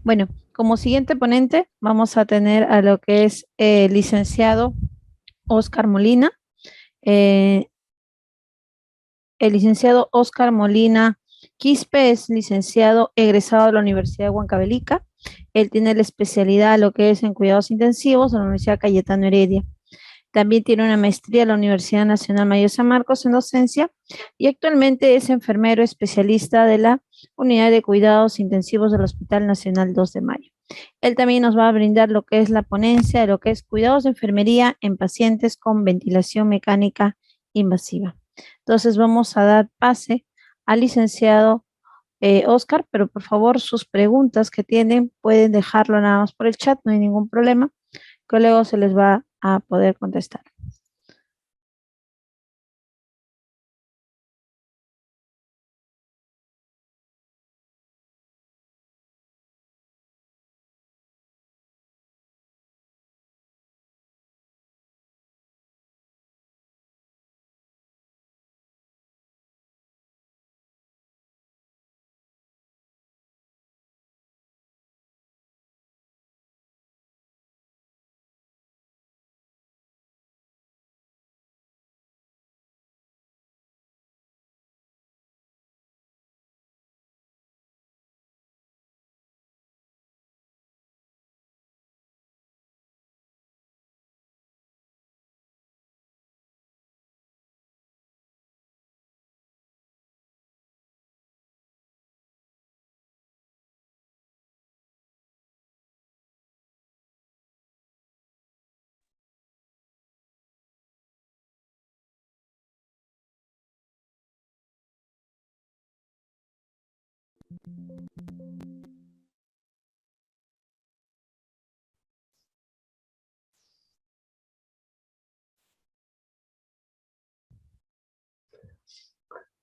Bueno, como siguiente ponente vamos a tener a lo que es el licenciado Oscar Molina. Eh, el licenciado Oscar Molina Quispe es licenciado egresado de la Universidad de Huancavelica. Él tiene la especialidad lo que es en cuidados intensivos en la Universidad Cayetano Heredia. También tiene una maestría en la Universidad Nacional Mayor San Marcos en docencia y actualmente es enfermero especialista de la Unidad de Cuidados Intensivos del Hospital Nacional 2 de Mayo. Él también nos va a brindar lo que es la ponencia de lo que es cuidados de enfermería en pacientes con ventilación mecánica invasiva. Entonces vamos a dar pase al licenciado Oscar, pero por favor sus preguntas que tienen pueden dejarlo nada más por el chat, no hay ningún problema, que luego se les va a poder contestar.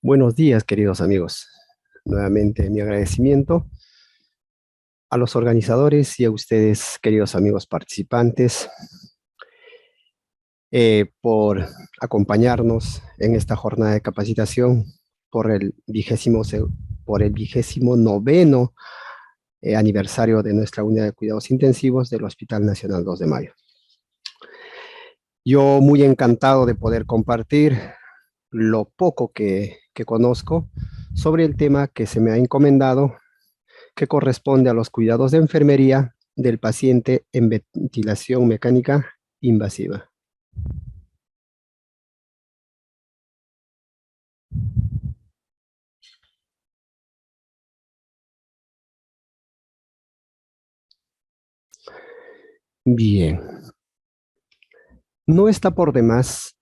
Buenos días, queridos amigos. Nuevamente mi agradecimiento a los organizadores y a ustedes, queridos amigos participantes, por acompañarnos en esta jornada de capacitación por el vigésimo noveno aniversario de nuestra unidad de cuidados intensivos del Hospital Nacional 2 de Mayo. Yo muy encantado de poder compartir lo poco que conozco sobre el tema que se me ha encomendado, que corresponde a los cuidados de enfermería del paciente en ventilación mecánica invasiva. Bien, no está por demás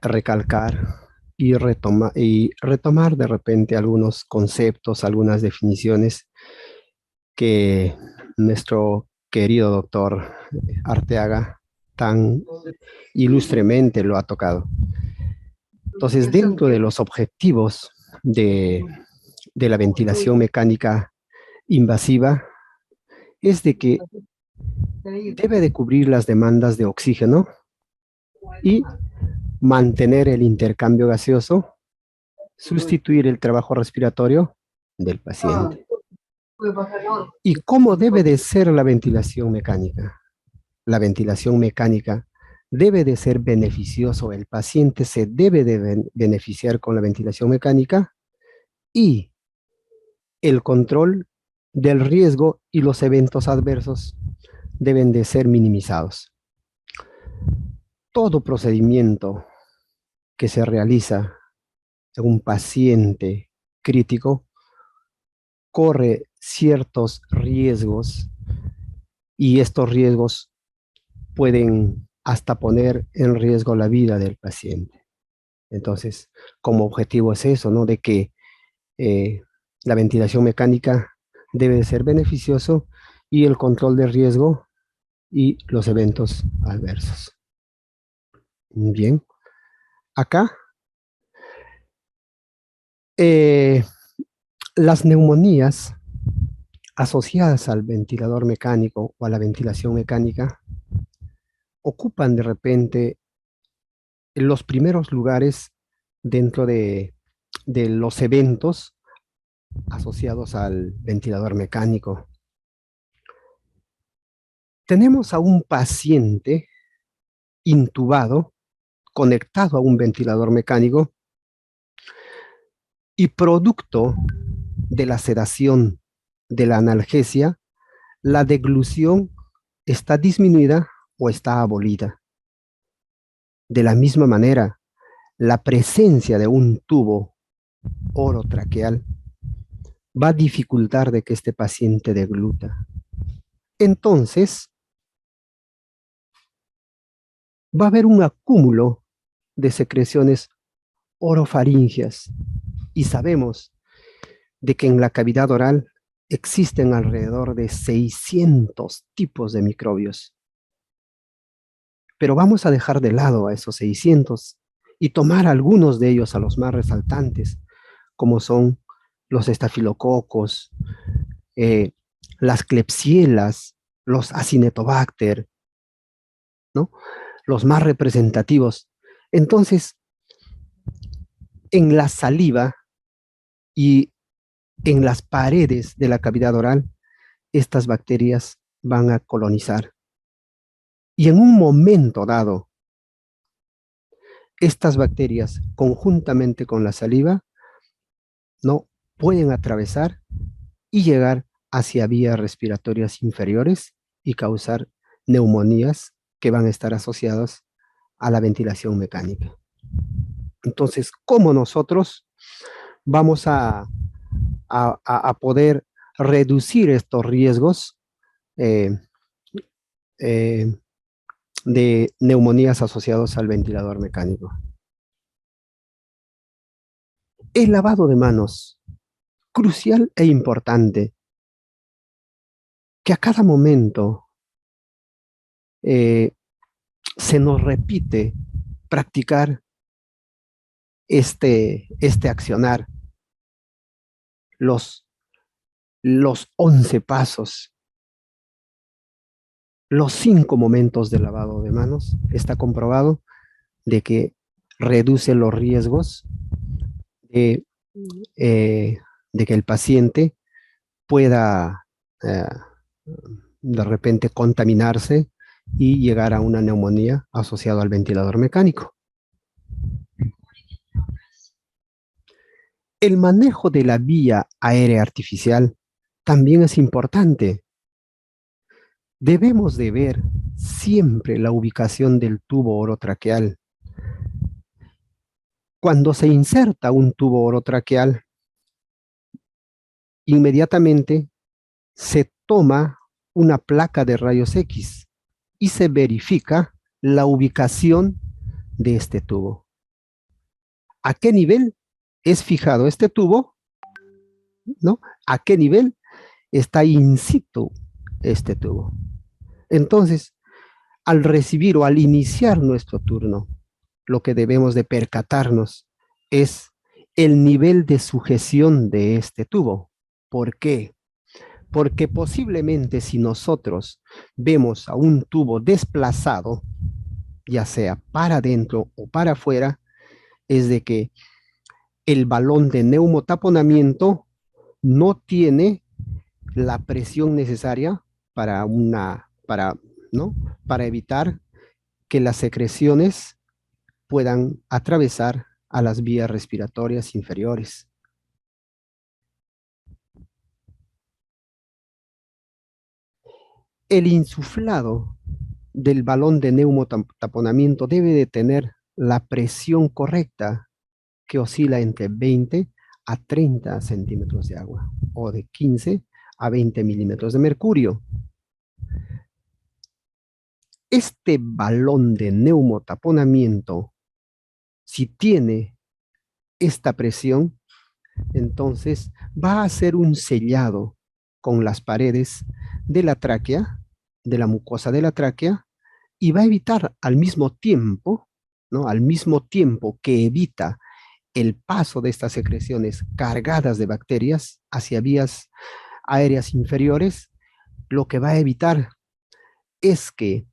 recalcar y retomar de repente algunos conceptos, algunas definiciones que nuestro querido doctor Arteaga tan ilustremente lo ha tocado. Entonces, dentro de los objetivos de la ventilación mecánica invasiva, es de que debe de cubrir las demandas de oxígeno y mantener el intercambio gaseoso, sustituir el trabajo respiratorio del paciente. ¿Y cómo debe de ser la ventilación mecánica? La ventilación mecánica debe de ser beneficioso, el paciente se debe de beneficiar con la ventilación mecánica y el control del riesgo y los eventos adversos deben de ser minimizados. Todo procedimiento que se realiza en un paciente crítico corre ciertos riesgos y estos riesgos pueden hasta poner en riesgo la vida del paciente. Entonces, como objetivo es eso, ¿no? De que eh, la ventilación mecánica debe de ser beneficioso y el control de riesgo y los eventos adversos. Bien, acá eh, las neumonías asociadas al ventilador mecánico o a la ventilación mecánica ocupan de repente los primeros lugares dentro de los eventos asociados al ventilador mecánico. Tenemos a un paciente intubado, conectado a un ventilador mecánico y producto de la sedación, de la analgesia, la deglución está disminuida o está abolida. De la misma manera, la presencia de un tubo orotraqueal va a dificultar de que este paciente degluta. Entonces, va a haber un acúmulo de secreciones orofaringeas y sabemos de que en la cavidad oral existen alrededor de 600 tipos de microbios. Pero vamos a dejar de lado a esos 600 y tomar algunos de ellos a los más resaltantes, como son los estafilococos, las klebsielas, los acinetobacter, ¿no? Los más representativos. Entonces, en la saliva y en las paredes de la cavidad oral, estas bacterias van a colonizar. Y en un momento dado, estas bacterias, conjuntamente con la saliva, no pueden atravesar y llegar hacia vías respiratorias inferiores y causar neumonías que van a estar asociadas a la ventilación mecánica. Entonces, ¿cómo nosotros vamos a poder reducir estos riesgos eh, eh, de neumonías asociados al ventilador mecánico? El lavado de manos, crucial e importante, que a cada momento se nos repite practicar este accionar, los 11 pasos, los 5 momentos de lavado de manos. Está comprobado de que reduce los riesgos de, de que el paciente pueda de repente contaminarse y llegar a una neumonía asociada al ventilador mecánico. El manejo de la vía aérea artificial también es importante. Debemos de ver siempre la ubicación del tubo orotraqueal. Cuando se inserta un tubo orotraqueal, inmediatamente se toma una placa de rayos X y se verifica la ubicación de este tubo. ¿A qué nivel es fijado este tubo? ¿No? ¿A qué nivel está in situ este tubo? Entonces, al recibir o al iniciar nuestro turno, lo que debemos de percatarnos es el nivel de sujeción de este tubo. ¿Por qué? Porque posiblemente si nosotros vemos a un tubo desplazado, ya sea para adentro o para afuera, es de que el balón de neumotaponamiento no tiene la presión necesaria ¿no? Para evitar que las secreciones puedan atravesar a las vías respiratorias inferiores. El insuflado del balón de neumotaponamiento debe de tener la presión correcta, que oscila entre 20 a 30 centímetros de agua o de 15 a 20 milímetros de mercurio. Este balón de neumotaponamiento, si tiene esta presión, entonces va a hacer un sellado con las paredes de la tráquea, de la mucosa de la tráquea, y va a evitar al mismo tiempo, ¿no? Al mismo tiempo que evita el paso de estas secreciones cargadas de bacterias hacia vías aéreas inferiores, lo que va a evitar es que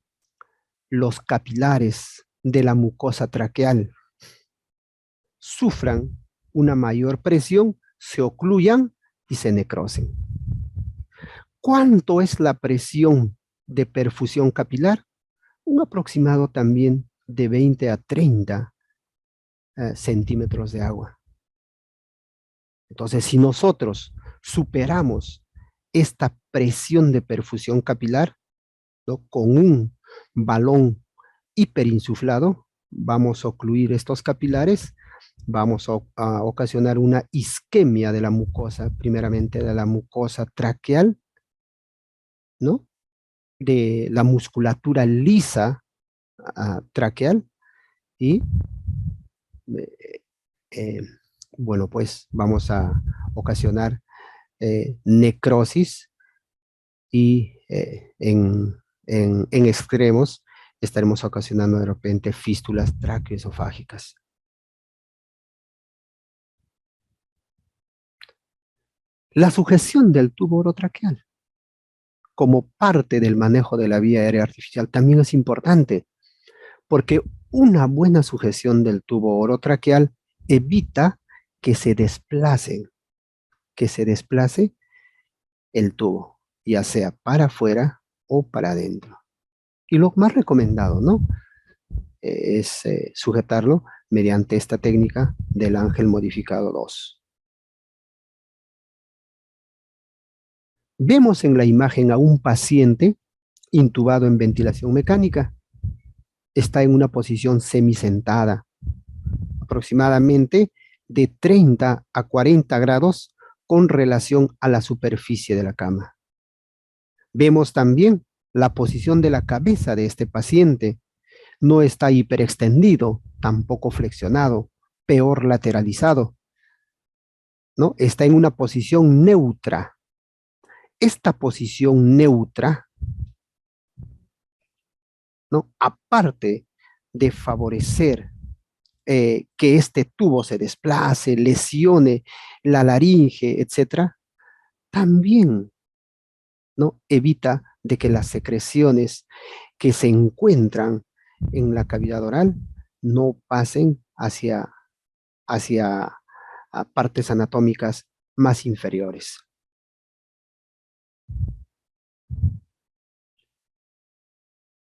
los capilares de la mucosa traqueal sufran una mayor presión, se ocluyan y se necrosen. ¿Cuánto es la presión de perfusión capilar? Un aproximado también de 20 a 30 centímetros de agua. Entonces, si nosotros superamos esta presión de perfusión capilar, ¿no?, con un balón hiperinsuflado, vamos a ocluir estos capilares, vamos a ocasionar una isquemia de la mucosa, primeramente de la mucosa traqueal, ¿no?, de la musculatura lisa traqueal y eh, eh, bueno, pues vamos a ocasionar necrosis y en extremos estaremos ocasionando de repente fístulas traqueoesofágicas. La sujeción del tubo orotraqueal como parte del manejo de la vía aérea artificial también es importante, porque una buena sujeción del tubo orotraqueal evita que se desplace el tubo, ya sea para afuera o para adentro. Y lo más recomendado, ¿no?, es sujetarlo mediante esta técnica del ángel modificado 2. Vemos en la imagen a un paciente intubado en ventilación mecánica. Está en una posición semisentada, aproximadamente de 30 a 40 grados con relación a la superficie de la cama. Vemos también la posición de la cabeza de este paciente. No está hiperextendido, tampoco flexionado, peor lateralizado, ¿no? Está en una posición neutra. Esta posición neutra, ¿no?, aparte de favorecer que este tubo se desplace, lesione la laringe, etcétera, también, ¿no?, evita de que las secreciones que se encuentran en la cavidad oral no pasen hacia partes anatómicas más inferiores.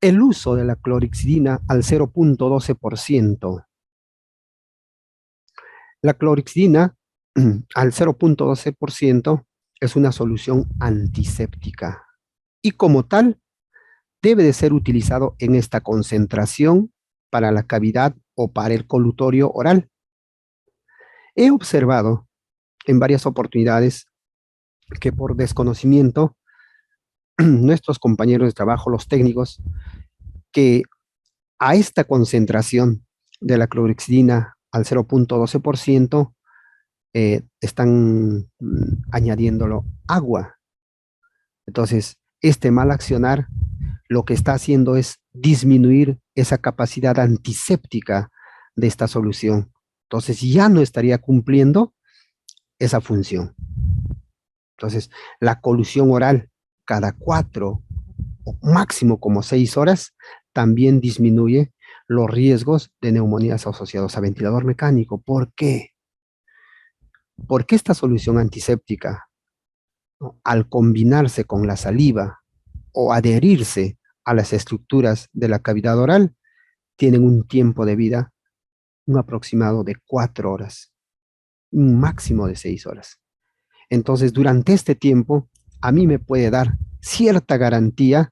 El uso de la clorhexidina al 0.12%. La clorhexidina al 0.12% es una solución antiséptica y como tal debe de ser utilizado en esta concentración para la cavidad o para el colutorio oral. He observado en varias oportunidades que por desconocimiento nuestros compañeros de trabajo, los técnicos, que a esta concentración de la clorhexidina al 0.12% están añadiéndolo agua. Entonces, este mal accionar lo que está haciendo es disminuir esa capacidad antiséptica de esta solución. Entonces, ya no estaría cumpliendo esa función. Entonces, la colusión oral cada 4 o máximo como 6 horas también disminuye los riesgos de neumonías asociados a ventilador mecánico. ¿Por qué? Porque esta solución antiséptica, ¿no?, al combinarse con la saliva o adherirse a las estructuras de la cavidad oral, tienen un tiempo de vida, un aproximado de 4 horas, un máximo de 6 horas. Entonces, durante este tiempo, a mí me puede dar cierta garantía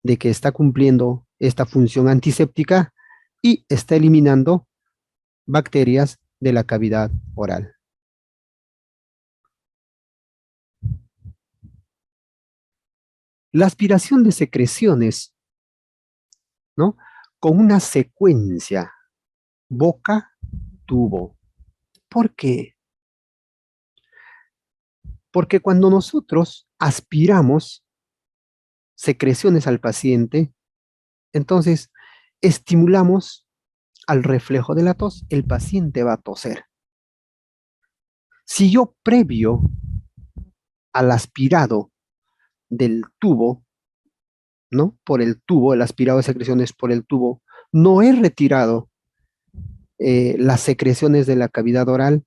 de que está cumpliendo esta función antiséptica y está eliminando bacterias de la cavidad oral. La aspiración de secreciones, ¿no?, con una secuencia boca-tubo. ¿Por qué? Porque cuando nosotros aspiramos secreciones al paciente, entonces estimulamos al reflejo de la tos, el paciente va a toser. Si yo previo al aspirado del tubo, ¿no?, por el tubo, el aspirado de secreciones por el tubo, no he retirado las secreciones de la cavidad oral,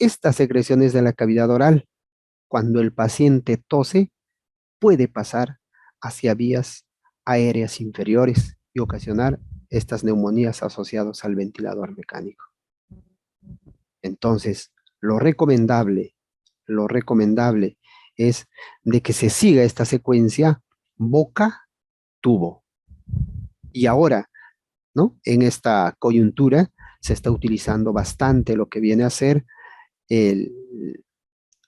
estas secreciones de la cavidad oral, cuando el paciente tose, puede pasar hacia vías aéreas inferiores y ocasionar estas neumonías asociadas al ventilador mecánico. Entonces, lo recomendable es de que se siga esta secuencia boca-tubo. Y ahora, ¿no? En esta coyuntura se está utilizando bastante lo que viene a ser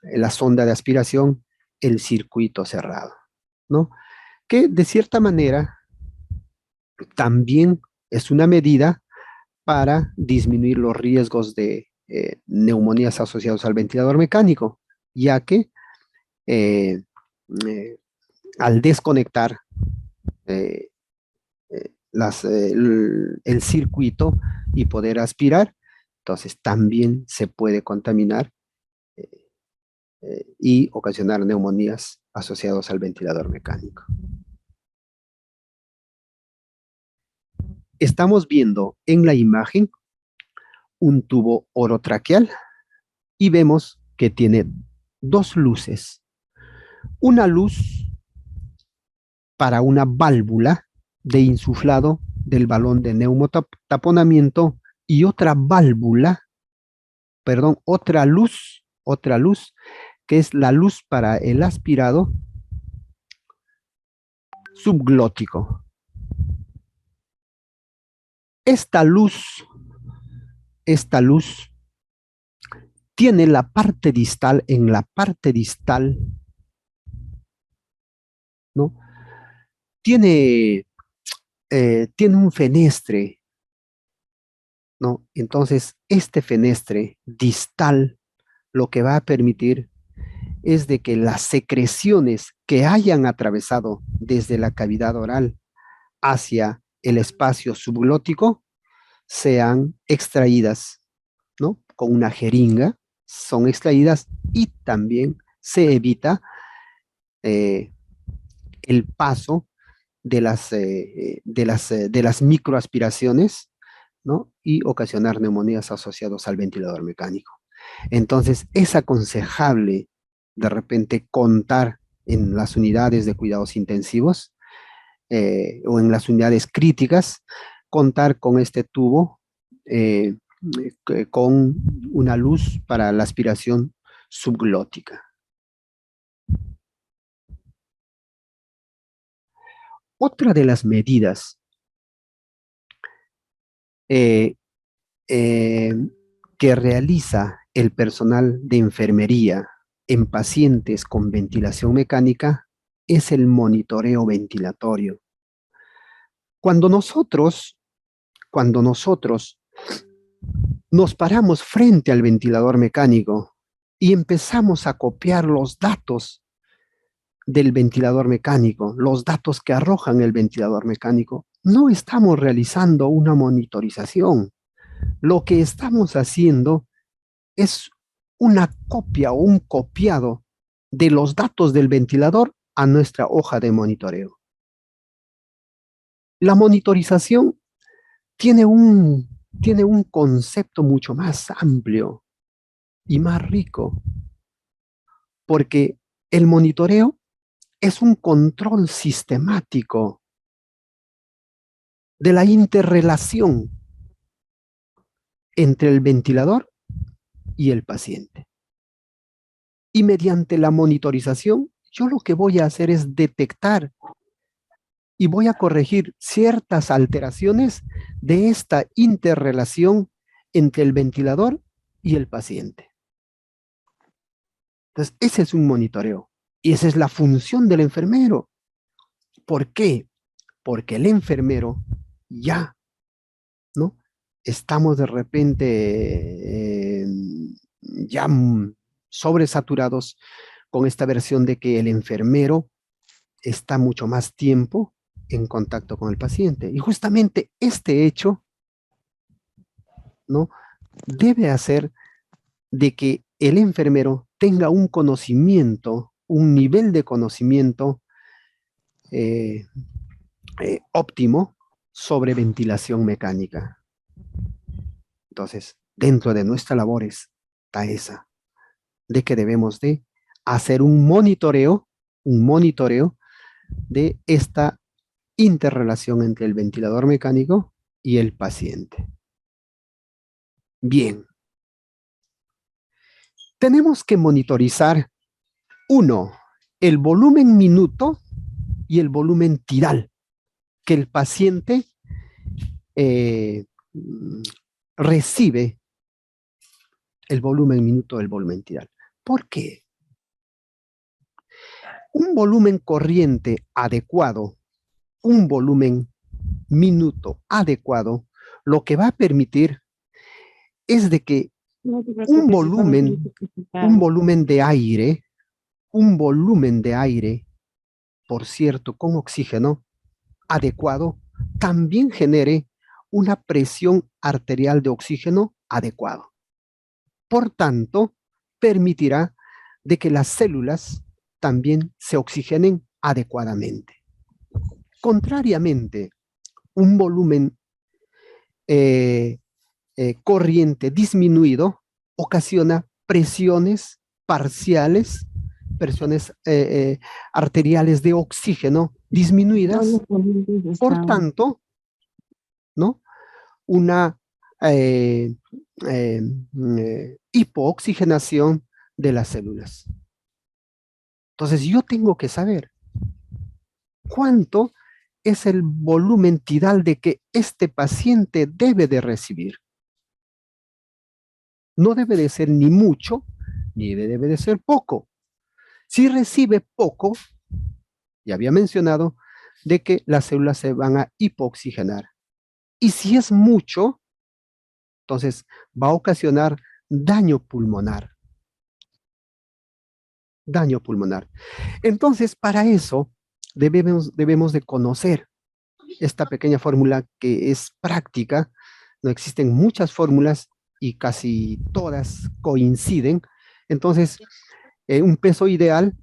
la sonda de aspiración, el circuito cerrado, ¿no? Que de cierta manera también es una medida para disminuir los riesgos de neumonías asociados al ventilador mecánico, ya que eh, eh, al desconectar eh, el circuito y poder aspirar, entonces también se puede contaminar y ocasionar neumonías asociadas al ventilador mecánico. Estamos viendo en la imagen un tubo orotraqueal y vemos que tiene dos luces. Una luz para una válvula de insuflado del balón de neumotaponamiento y otra válvula, perdón, otra luz, que es la luz para el aspirado subglótico. Esta luz tiene la parte distal, en la parte distal, ¿no? Tiene un fenestre, ¿no? Entonces, este fenestre distal lo que va a permitir es de que las secreciones que hayan atravesado desde la cavidad oral hacia el espacio subglótico sean extraídas, ¿no? Con una jeringa, son extraídas y también se evita el paso de las microaspiraciones, ¿no? Y ocasionar neumonías asociadas al ventilador mecánico. Entonces, es aconsejable de repente contar en las unidades de cuidados intensivos o en las unidades críticas, contar con este tubo con una luz para la aspiración subglótica. Otra de las medidas eh, eh, que realiza el personal de enfermería en pacientes con ventilación mecánica es el monitoreo ventilatorio. Cuando nosotros nos paramos frente al ventilador mecánico y empezamos a copiar los datos del ventilador mecánico, los datos que arrojan el ventilador mecánico, no estamos realizando una monitorización. Lo que estamos haciendo es una copia o un copiado de los datos del ventilador a nuestra hoja de monitoreo. La monitorización tiene un concepto mucho más amplio y más rico, porque el monitoreo es un control sistemático de la interrelación entre el ventilador y el paciente. Y mediante la monitorización, yo lo que voy a hacer es detectar y voy a corregir ciertas alteraciones de esta interrelación entre el ventilador y el paciente. Entonces, ese es un monitoreo y esa es la función del enfermero. ¿Por qué? Porque el enfermero ya, ¿no? Estamos de repente ya sobresaturados con esta versión de que el enfermero está mucho más tiempo en contacto con el paciente. Y justamente este hecho, ¿no? Debe hacer de que el enfermero tenga un conocimiento, un nivel de conocimiento óptimo sobre ventilación mecánica. Entonces, dentro de nuestras labores, está esa, de que debemos de hacer un monitoreo de esta interrelación entre el ventilador mecánico y el paciente. Bien, tenemos que monitorizar, uno, el volumen minuto y el volumen tidal que el paciente recibe, el volumen minuto, el volumen tidal. ¿Por qué? Un volumen corriente adecuado, un volumen minuto adecuado, lo que va a permitir es de que un volumen de aire, por cierto, con oxígeno adecuado, también genere una presión arterial de oxígeno adecuado. Por tanto, permitirá de que las células también se oxigenen adecuadamente. Contrariamente, un volumen corriente disminuido ocasiona presiones parciales, presiones arteriales de oxígeno disminuidas, por tanto, ¿no? Una hipooxigenación de las células. Entonces yo tengo que saber cuánto es el volumen tidal de que este paciente debe de recibir. No debe de ser ni mucho, ni debe de ser poco. Si recibe poco, ya había mencionado, de que las células se van a hipooxigenar. Y si es mucho, entonces va a ocasionar daño pulmonar. Daño pulmonar. Entonces, para eso debemos de conocer esta pequeña fórmula que es práctica. No existen muchas fórmulas y casi todas coinciden. Entonces, un peso ideal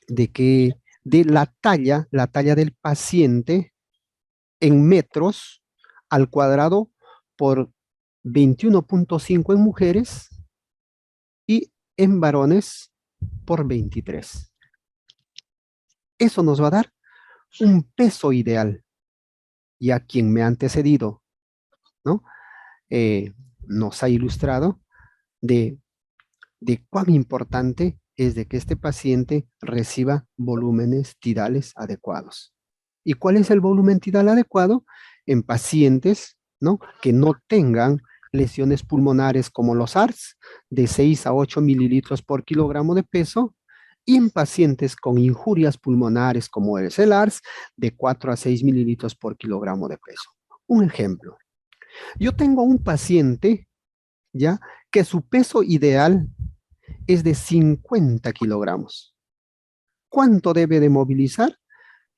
de la talla del paciente en metros al cuadrado por 21.5 en mujeres y en varones por 23. Eso nos va a dar un peso ideal. Y a quien me ha antecedido, ¿no? Nos ha ilustrado de cuán importante es de que este paciente reciba volúmenes tidales adecuados. ¿Y cuál es el volumen tidal adecuado? En pacientes, ¿no?, que no tengan lesiones pulmonares como los ARS, de 6 a 8 mililitros por kilogramo de peso, y en pacientes con injurias pulmonares como es el ARS, de 4 a 6 mililitros por kilogramo de peso. Un ejemplo. Yo tengo un paciente, ¿ya?, que su peso ideal es de 50 kilogramos. ¿Cuánto debe de movilizar?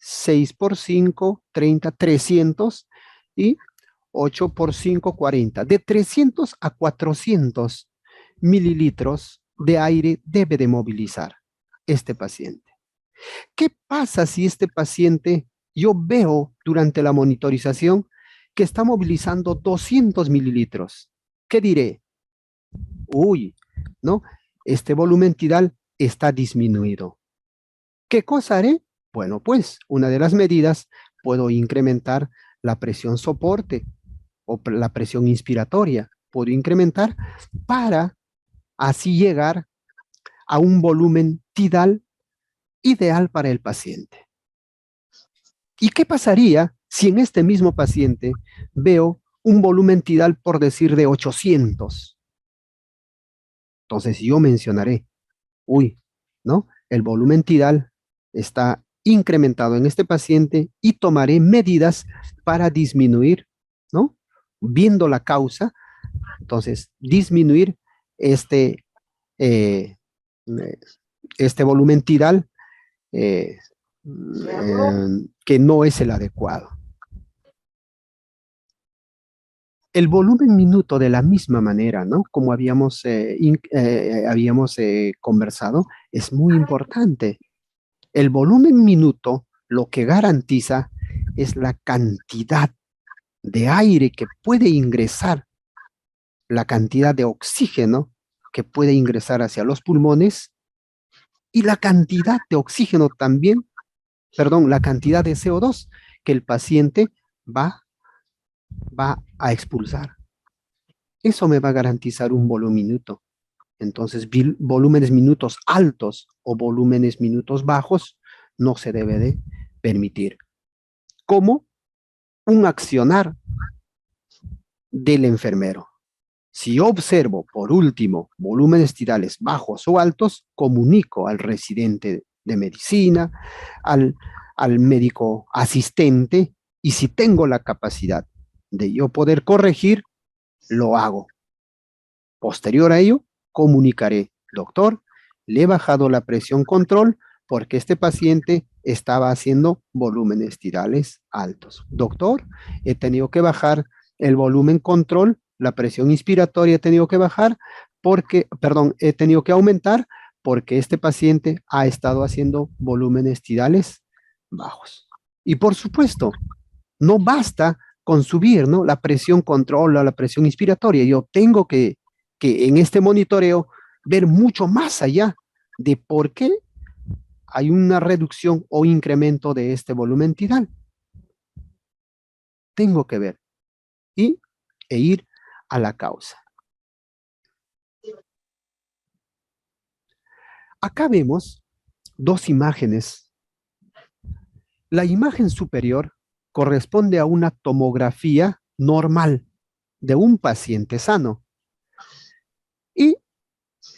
6 por 5, 30, 300, y 8 por 5, 40. De 300 a 400 mililitros de aire debe de movilizar este paciente. ¿Qué pasa si este paciente, yo veo durante la monitorización que está movilizando 200 mililitros? ¿Qué diré? Uy, ¿no? Este volumen tidal está disminuido. ¿Qué cosa haré? Bueno, pues una de las medidas, puedo incrementar la presión soporte o la presión inspiratoria. Puedo incrementar para así llegar a un volumen tidal ideal para el paciente. ¿Y qué pasaría si en este mismo paciente veo un volumen tidal, por decir, de 800? Entonces yo mencionaré, uy, ¿no? El volumen tidal está incrementado en este paciente y tomaré medidas para disminuir, ¿no? Viendo la causa, entonces disminuir este, eh, este volumen tidal que no es el adecuado. El volumen minuto, de la misma manera, ¿no?, como habíamos conversado, es muy importante. El volumen minuto lo que garantiza es la cantidad de aire que puede ingresar, la cantidad de oxígeno que puede ingresar hacia los pulmones y la cantidad de oxígeno también, perdón, la cantidad de CO2 que el paciente va a expulsar. Eso me va a garantizar un volumen minuto. Entonces, volúmenes minutos altos o volúmenes minutos bajos no se debe de permitir. Como un accionar del enfermero. Si yo observo, por último, volúmenes tirales bajos o altos, comunico al residente de medicina, al médico asistente, y si tengo la capacidad de yo poder corregir, lo hago. Posterior a ello, comunicaré, doctor, le he bajado la presión control porque este paciente estaba haciendo volúmenes tirales altos. Doctor, he tenido que bajar el volumen control, la presión inspiratoria he tenido que bajar porque, perdón, he tenido que aumentar porque este paciente ha estado haciendo volúmenes tirales bajos. Y por supuesto, no basta con subir, ¿no?, la presión control o la presión inspiratoria. Yo tengo que en este monitoreo ver mucho más allá de por qué hay una reducción o incremento de este volumen tiral. Tengo que ver e ir a la causa. Acá vemos dos imágenes. La imagen superior corresponde a una tomografía normal de un paciente sano. Y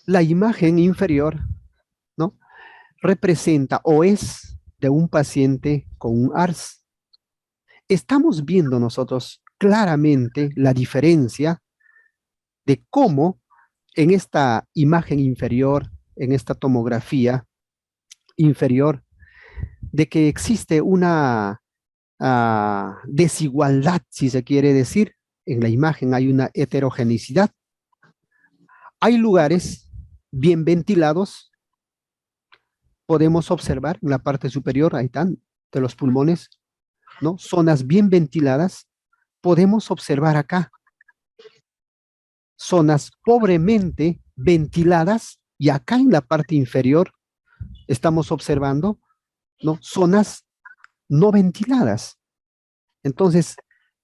la imagen inferior, ¿no?, representa o es de un paciente con un ARS. Estamos viendo nosotros claramente la diferencia de cómo en esta imagen inferior, en esta tomografía inferior, de que existe una desigualdad, si se quiere decir. En la imagen hay una heterogeneidad. Hay lugares bien ventilados. Podemos observar en la parte superior, ahí están, de los pulmones, ¿no?, zonas bien ventiladas. Podemos observar acá zonas pobremente ventiladas, y acá en la parte inferior estamos observando, ¿no?, zonas no ventiladas. Entonces,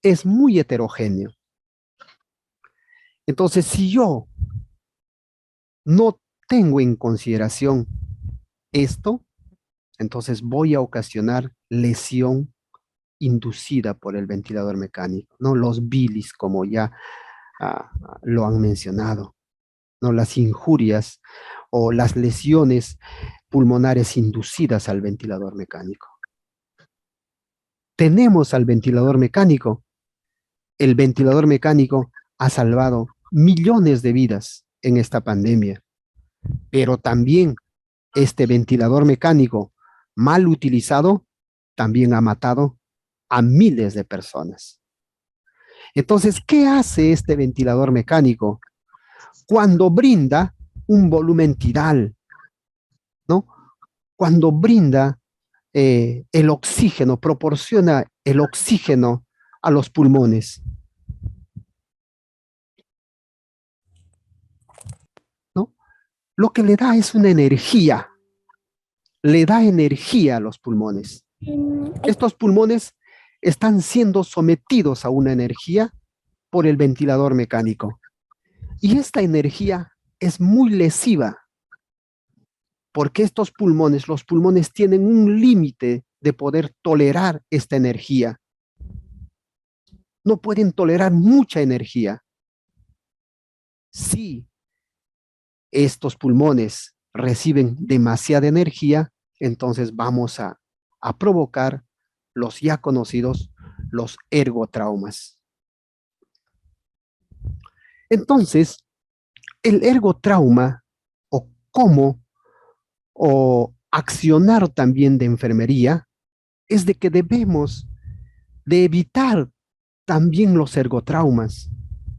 es muy heterogéneo. Entonces, si yo no tengo en consideración esto, entonces voy a ocasionar lesión inducida por el ventilador mecánico, ¿no? Los bilis, como ya lo han mencionado, ¿no? Las injurias o las lesiones pulmonares inducidas al ventilador mecánico. Tenemos al ventilador mecánico. El ventilador mecánico ha salvado millones de vidas en esta pandemia, pero también este ventilador mecánico mal utilizado también ha matado a miles de personas. Entonces, ¿qué hace este ventilador mecánico? Cuando brinda un volumen tiral, ¿no?, cuando brinda el oxígeno, proporciona el oxígeno a los pulmones, ¿no?, lo que le da es una energía, le da energía a los pulmones. Estos pulmones están siendo sometidos a una energía por el ventilador mecánico. Y esta energía es muy lesiva, porque estos pulmones, los pulmones tienen un límite de poder tolerar esta energía. No pueden tolerar mucha energía. Si estos pulmones reciben demasiada energía, entonces vamos a provocar los ya conocidos, los ergotraumas. Entonces, el ergotrauma, o cómo, o accionar también de enfermería, es de que debemos de evitar también los ergotraumas.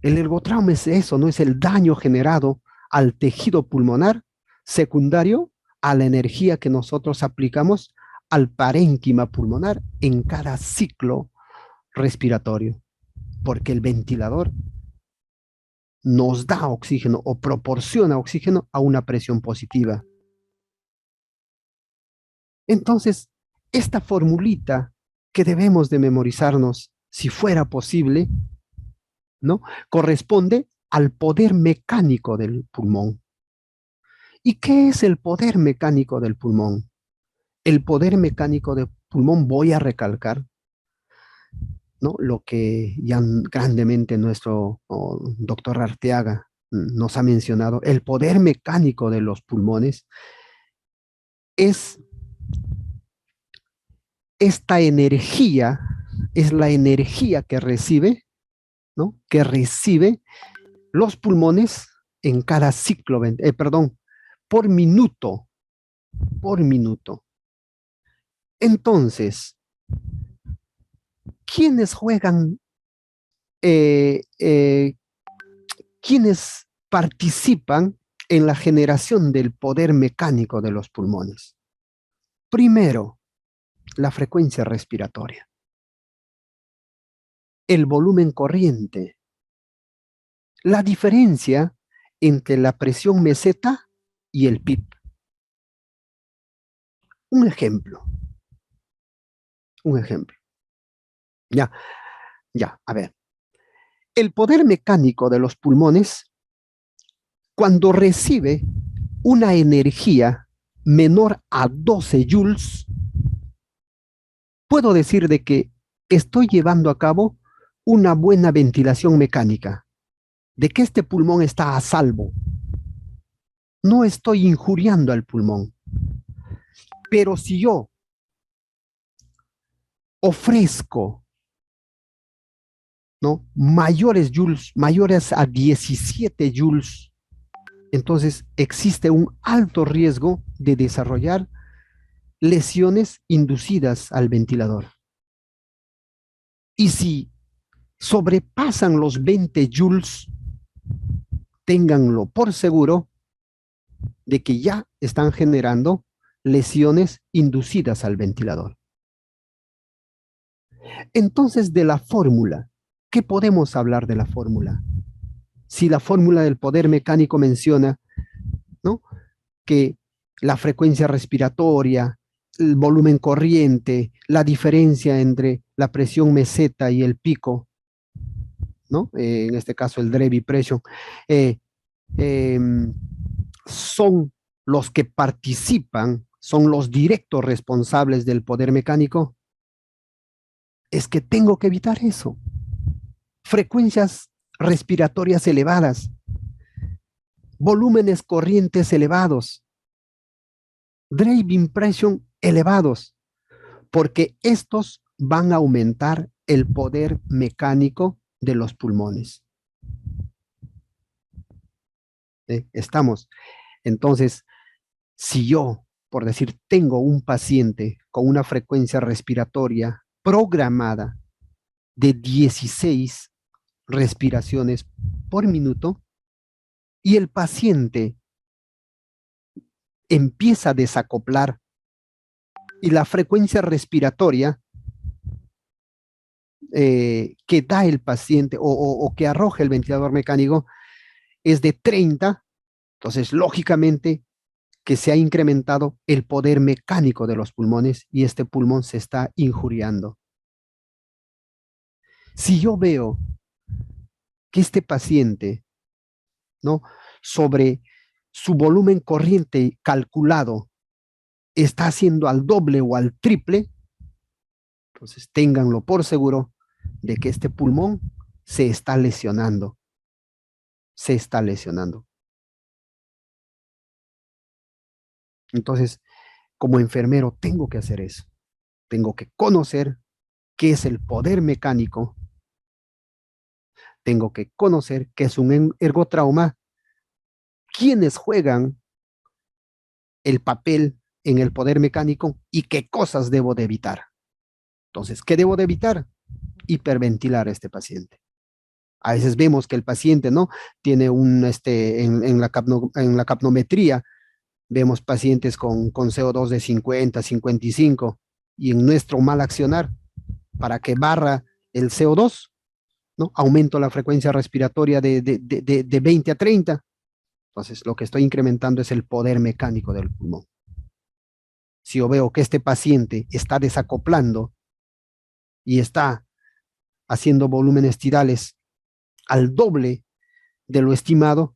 El ergotrauma es eso, ¿no? Es el daño generado al tejido pulmonar secundario a la energía que nosotros aplicamos al parénquima pulmonar en cada ciclo respiratorio, porque el ventilador nos da oxígeno o proporciona oxígeno a una presión positiva. Entonces, esta formulita que debemos de memorizarnos, si fuera posible, ¿no? Corresponde al poder mecánico del pulmón. ¿Y qué es el poder mecánico del pulmón? El poder mecánico del pulmón, voy a recalcar, ¿no? Lo que ya grandemente nuestro doctor Arteaga nos ha mencionado, el poder mecánico de los pulmones es esta energía, es la energía que recibe, ¿no? Que recibe los pulmones en cada ciclo, por minuto, por minuto. Entonces, ¿quiénes juegan, quiénes participan en la generación del poder mecánico de los pulmones? Primero, la frecuencia respiratoria, el volumen corriente, la diferencia entre la presión meseta y el PIB. Un ejemplo. Ya, a ver. El poder mecánico de los pulmones, cuando recibe una energía menor a 12 joules, puedo decir de que estoy llevando a cabo una buena ventilación mecánica, de que este pulmón está a salvo. No estoy injuriando al pulmón. Pero si yo ofrezco, ¿no?, mayores joules, mayores a 17 joules, entonces existe un alto riesgo de desarrollar lesiones inducidas al ventilador. Y si sobrepasan los 20 joules, ténganlo por seguro de que ya están generando lesiones inducidas al ventilador. Entonces, de la fórmula, ¿qué podemos hablar de la fórmula? Si la fórmula del poder mecánico menciona, ¿no?, que la frecuencia respiratoria, el volumen corriente, la diferencia entre la presión meseta y el pico, ¿no? En este caso el Drevey pressure, son los que participan, son los directos responsables del poder mecánico, es que tengo que evitar eso. Frecuencias respiratorias elevadas, volúmenes corrientes elevados, driving pressure elevados, porque estos van a aumentar el poder mecánico de los pulmones. Estamos. Entonces, si yo, por decir, tengo un paciente con una frecuencia respiratoria programada de 16 respiraciones por minuto y el paciente empieza a desacoplar y la frecuencia respiratoria que da el paciente o que arroja el ventilador mecánico es de 30, entonces lógicamente que se ha incrementado el poder mecánico de los pulmones y este pulmón se está injuriando. Si yo veo que este paciente, ¿no?, sobre su volumen corriente calculado está haciendo al doble o al triple, entonces ténganlo por seguro de que este pulmón se está lesionando. Se está lesionando. Entonces, como enfermero, tengo que hacer eso. Tengo que conocer qué es el poder mecánico. Tengo que conocer qué es un ergotrauma, quiénes juegan el papel en el poder mecánico y qué cosas debo de evitar. Entonces, ¿qué debo de evitar? Hiperventilar a este paciente. A veces vemos que el paciente, ¿no?, tiene un, en la capnometría, vemos pacientes con CO2 de 50, 55, y en nuestro mal accionar, para que barra el CO2, ¿no? Aumento la frecuencia respiratoria de 20 a 30. Entonces, lo que estoy incrementando es el poder mecánico del pulmón. Si yo veo que este paciente está desacoplando y está haciendo volúmenes tirales al doble de lo estimado,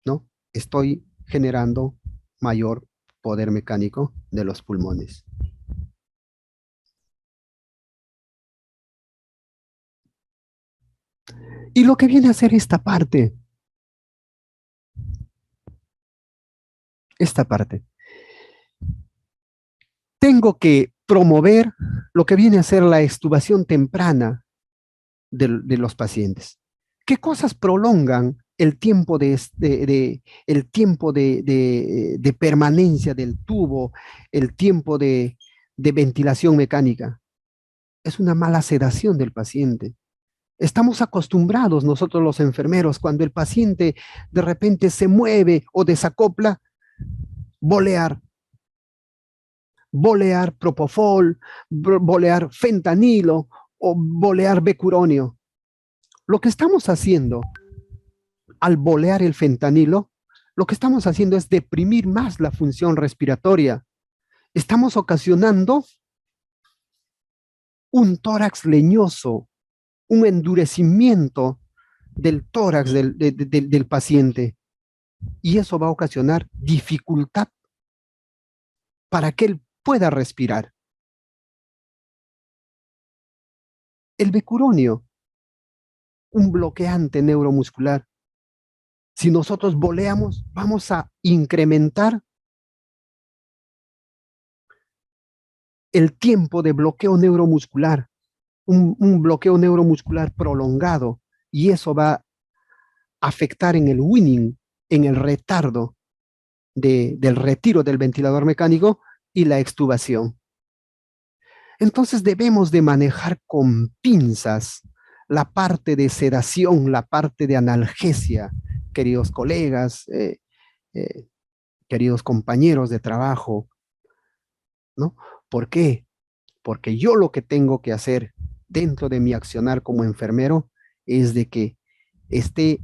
¿no? Estoy generando mayor poder mecánico de los pulmones. Y lo que viene a ser esta parte, tengo que promover lo que viene a ser la extubación temprana de los pacientes. ¿Qué cosas prolongan el tiempo de permanencia del tubo, el tiempo de ventilación mecánica? Es una mala sedación del paciente. Estamos acostumbrados nosotros los enfermeros, cuando el paciente de repente se mueve o desacopla, bolear propofol, bolear fentanilo o bolear becuronio. Lo que estamos haciendo al bolear el fentanilo, lo que estamos haciendo es deprimir más la función respiratoria. Estamos ocasionando un tórax leñoso, un endurecimiento del tórax del paciente. Y eso va a ocasionar dificultad para que él pueda respirar. El becuronio, un bloqueante neuromuscular. Si nosotros boleamos, vamos a incrementar el tiempo de bloqueo neuromuscular, un bloqueo neuromuscular prolongado, y eso va a afectar en el winning, en el retardo del retiro del ventilador mecánico y la extubación. Entonces debemos de manejar con pinzas la parte de sedación, la parte de analgesia, queridos colegas, queridos compañeros de trabajo, ¿no? ¿Por qué? Porque yo lo que tengo que hacer dentro de mi accionar como enfermero es de que esté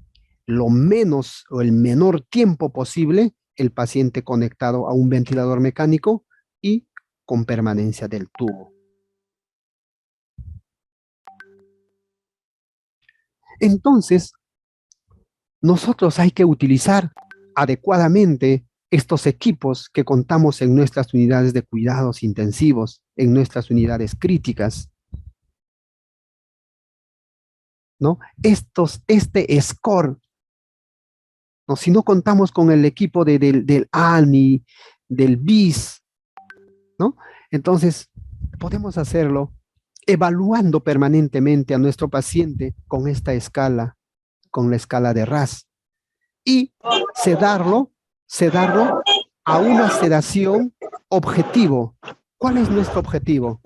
lo menos o el menor tiempo posible el paciente conectado a un ventilador mecánico y con permanencia del tubo. Entonces, nosotros hay que utilizar adecuadamente estos equipos que contamos en nuestras unidades de cuidados intensivos, en nuestras unidades críticas, ¿no? Este score, ¿no? Si no contamos con el equipo del ANI, del BIS, ¿no? Entonces, podemos hacerlo evaluando permanentemente a nuestro paciente con esta escala, con la escala de RAS, y sedarlo a una sedación objetivo. ¿Cuál es nuestro objetivo?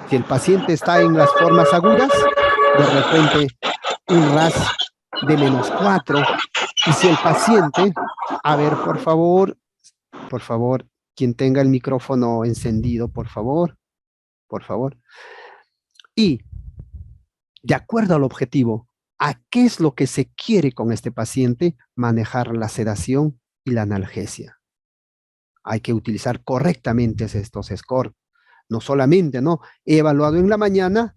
Si el paciente está en las formas agudas, de repente un RAS de -4. Y si el paciente, a ver, por favor, quien tenga el micrófono encendido, por favor. Y de acuerdo al objetivo, ¿a qué es lo que se quiere con este paciente? Manejar la sedación y la analgesia. Hay que utilizar correctamente estos scores. No solamente, ¿no? He evaluado en la mañana,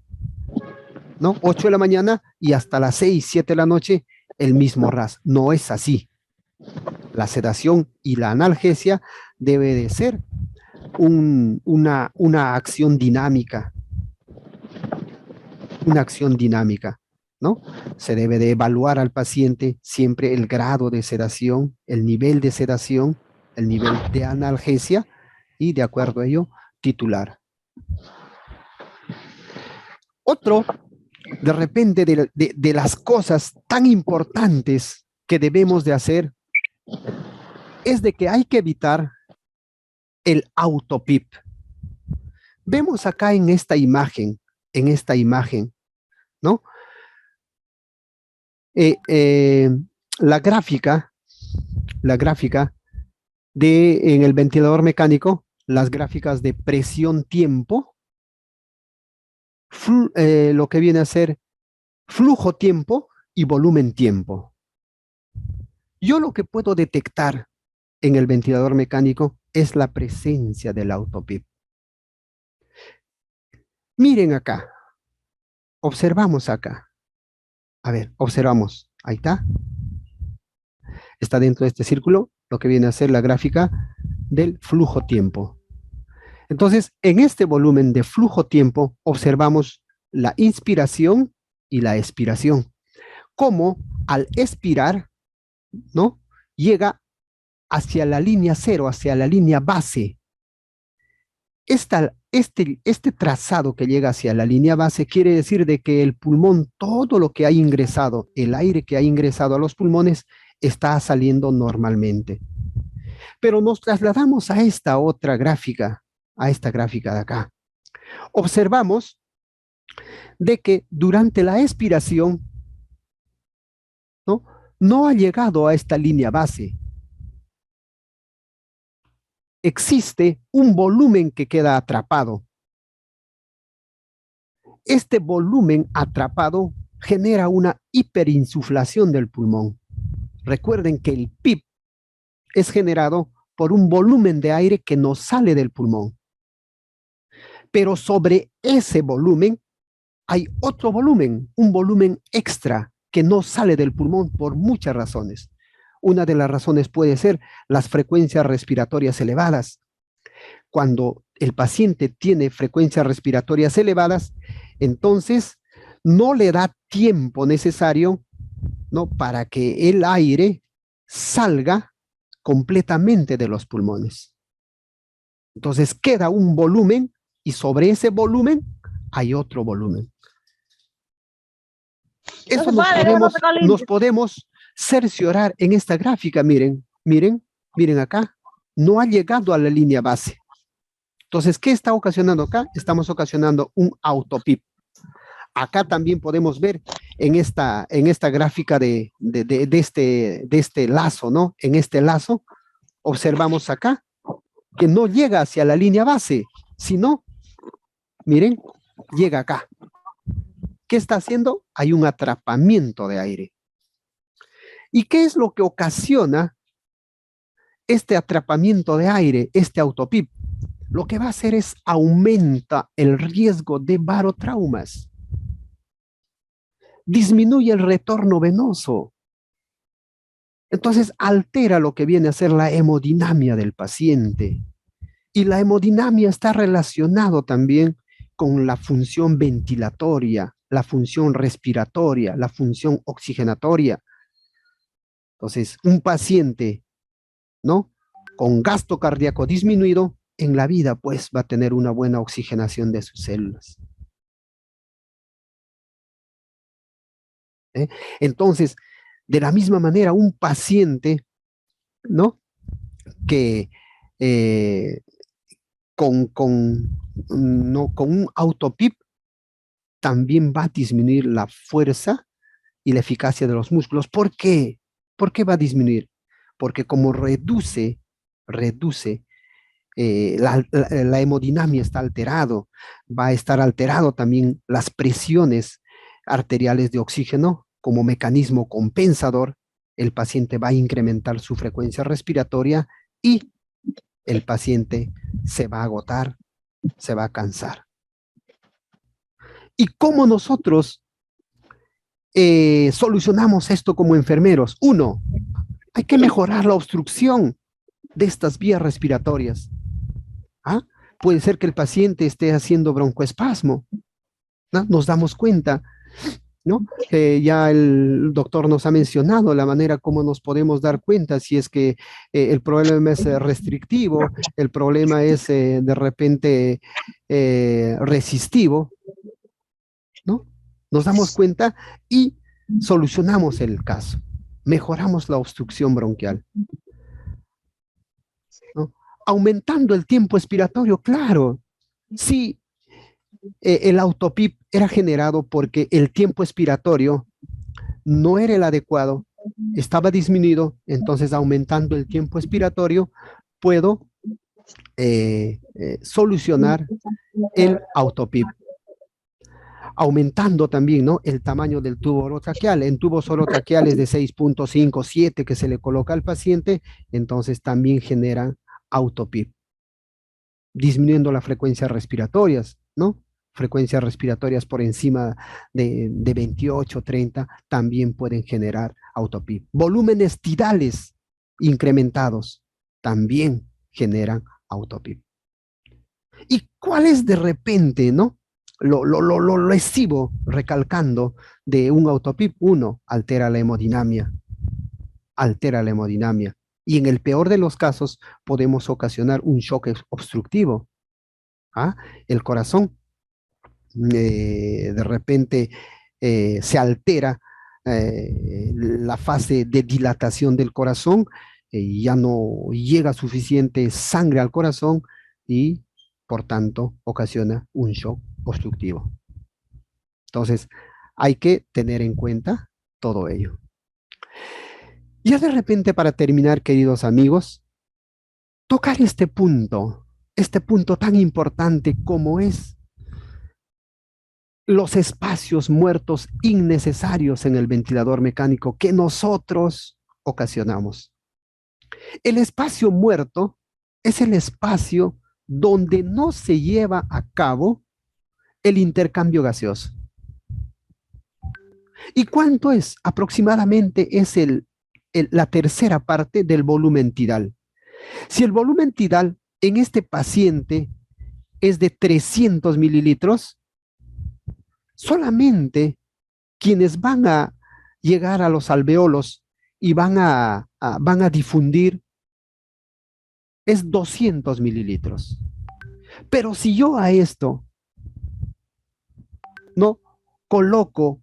¿no? 8 de la mañana y hasta las 6, 7 de la noche el mismo RAS. No es así. La sedación y la analgesia debe de ser una acción dinámica. Una acción dinámica, ¿no? Se debe de evaluar al paciente siempre el grado de sedación, el nivel de sedación, el nivel de analgesia y de acuerdo a ello, titular. Otro, de repente, de las cosas tan importantes que debemos de hacer es de que hay que evitar el autopip. Vemos acá en esta imagen, ¿no? La gráfica en el ventilador mecánico, las gráficas de presión-tiempo, lo que viene a ser flujo-tiempo y volumen-tiempo. Yo lo que puedo detectar en el ventilador mecánico es la presencia del autopip. Miren acá, observamos acá. A ver, observamos, ahí está. Está dentro de este círculo lo que viene a ser la gráfica del flujo-tiempo. Entonces, en este volumen de flujo-tiempo observamos la inspiración y la expiración. Cómo al expirar, ¿no?, llega hacia la línea cero, hacia la línea base. Este trazado que llega hacia la línea base quiere decir de que el pulmón, todo lo que ha ingresado, el aire que ha ingresado a los pulmones, está saliendo normalmente. Pero nos trasladamos a esta otra gráfica, a esta gráfica de acá. Observamos de que durante la expiración, ¿no?, no ha llegado a esta línea base. Existe un volumen que queda atrapado. Este volumen atrapado genera una hiperinsuflación del pulmón. Recuerden que el PIP es generado por un volumen de aire que no sale del pulmón. Pero sobre ese volumen hay otro volumen, un volumen extra que no sale del pulmón por muchas razones. Una de las razones puede ser las frecuencias respiratorias elevadas. Cuando el paciente tiene frecuencias respiratorias elevadas, entonces no le da tiempo necesario, ¿no?, para que el aire salga completamente de los pulmones. Entonces queda un volumen y sobre ese volumen hay otro volumen. Eso nos podemos cerciorar en esta gráfica. Miren, miren, miren acá. No ha llegado a la línea base. Entonces, ¿qué está ocasionando acá? Estamos ocasionando un autopip. Acá también podemos ver en esta gráfica de este lazo, ¿no? En este lazo, observamos acá que no llega hacia la línea base, sino, miren, llega acá. ¿Qué está haciendo? Hay un atrapamiento de aire. ¿Y qué es lo que ocasiona este atrapamiento de aire, este autopip? Lo que va a hacer es aumenta el riesgo de barotraumas. Disminuye el retorno venoso. Entonces altera lo que viene a ser la hemodinamia del paciente. Y la hemodinamia está relacionado también con la función ventilatoria, la función respiratoria, la función oxigenatoria. Entonces, un paciente, ¿no?, con gasto cardíaco disminuido, en la vida pues va a tener una buena oxigenación de sus células. Entonces, de la misma manera, un paciente, ¿no?, que no, con un autopip también va a disminuir la fuerza y la eficacia de los músculos. ¿Por qué? ¿Por qué va a disminuir? Porque como reduce la hemodinamia está alterado, va a estar alterado también las presiones arteriales de oxígeno como mecanismo compensador. El paciente va a incrementar su frecuencia respiratoria y el paciente se va a agotar, se va a cansar. ¿Y cómo nosotros solucionamos esto como enfermeros? Uno, hay que mejorar la obstrucción de estas vías respiratorias. ¿Ah? Puede ser que el paciente esté haciendo broncoespasmo, ¿no? Nos damos cuenta, ¿no? Ya el doctor nos ha mencionado la manera como nos podemos dar cuenta si es que el problema es restrictivo, el problema es de repente resistivo, ¿no? Nos damos cuenta y solucionamos el caso, mejoramos la obstrucción bronquial, ¿no? Aumentando el tiempo expiratorio, claro, sí. El autopip era generado porque el tiempo expiratorio no era el adecuado, estaba disminuido, entonces aumentando el tiempo expiratorio puedo solucionar el autopip. aumentando también, ¿no? El tamaño del tubo orotraqueal. En tubos orotraqueales de 6.5, 7 que se le coloca al paciente, entonces también generan autopip, disminuyendo las frecuencias respiratorias, ¿no? Frecuencias respiratorias por encima de 28, 30, también pueden generar autopip. Volúmenes tidales incrementados también generan autopip. ¿Y cuál es de repente, no? Lo lesivo, recalcando, de un autopip? Uno, altera la hemodinamia, altera la hemodinamia. Y en el peor de los casos podemos ocasionar un shock obstructivo. ¿Ah? El corazón de repente se altera la fase de dilatación del corazón, ya no llega suficiente sangre al corazón y por tanto ocasiona un shock obstructivo. Entonces, hay que tener en cuenta todo ello. Ya de repente, para terminar, queridos amigos, tocar este punto tan importante como es los espacios muertos innecesarios en el ventilador mecánico que nosotros ocasionamos. El espacio muerto es el espacio donde no se lleva a cabo el intercambio gaseoso. ¿Y cuánto es? Aproximadamente es la tercera parte del volumen tidal. Si el volumen tidal en este paciente es de 300 mililitros, solamente quienes van a llegar a los alveolos y van a difundir es 200 mililitros. Pero si yo a esto no coloco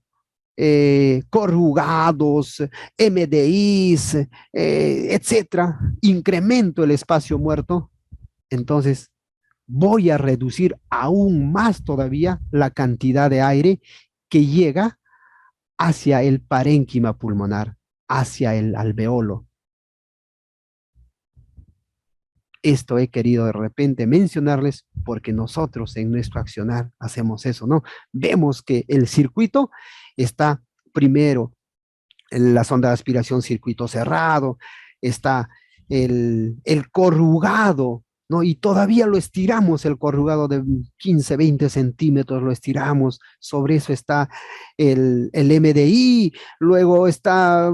corrugados, MDIs, etcétera, incremento el espacio muerto, entonces voy a reducir aún más todavía la cantidad de aire que llega hacia el parénquima pulmonar, hacia el alveolo. Esto he querido de repente mencionarles porque nosotros en nuestro accionar hacemos eso, ¿no? Vemos que el circuito está primero en la sonda de aspiración circuito cerrado, está el corrugado, ¿no? Y todavía lo estiramos, el corrugado de 15, 20 centímetros, lo estiramos, sobre eso está el MDI, luego está,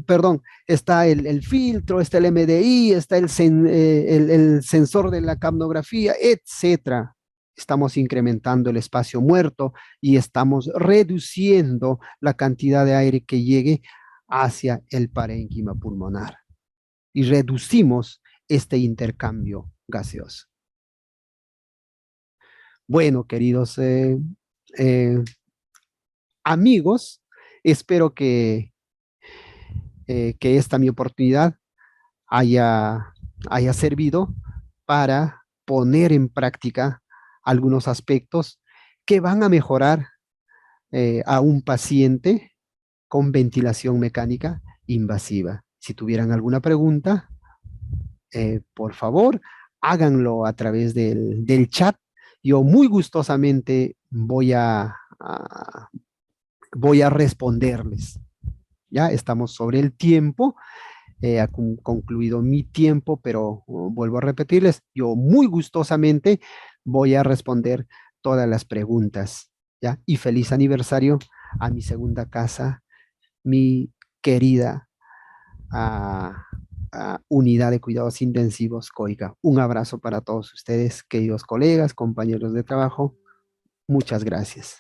perdón, está el filtro, está el MDI, está el sensor de la capnografía, etcétera. Estamos incrementando el espacio muerto y estamos reduciendo la cantidad de aire que llegue hacia el parénquima pulmonar y reducimos este intercambio gaseoso. Bueno, queridos eh, amigos, espero que esta mi oportunidad haya servido para poner en práctica algunos aspectos que van a mejorar a un paciente con ventilación mecánica invasiva. Si tuvieran alguna pregunta, por favor, háganlo a través del chat. Yo muy gustosamente voy a responderles. Ya estamos sobre el tiempo, ha concluido mi tiempo, pero vuelvo a repetirles, yo muy gustosamente voy a responder todas las preguntas. ¿Ya? Y feliz aniversario a mi segunda casa, mi querida unidad de cuidados intensivos COICA. Un abrazo para todos ustedes, queridos colegas, compañeros de trabajo. Muchas gracias.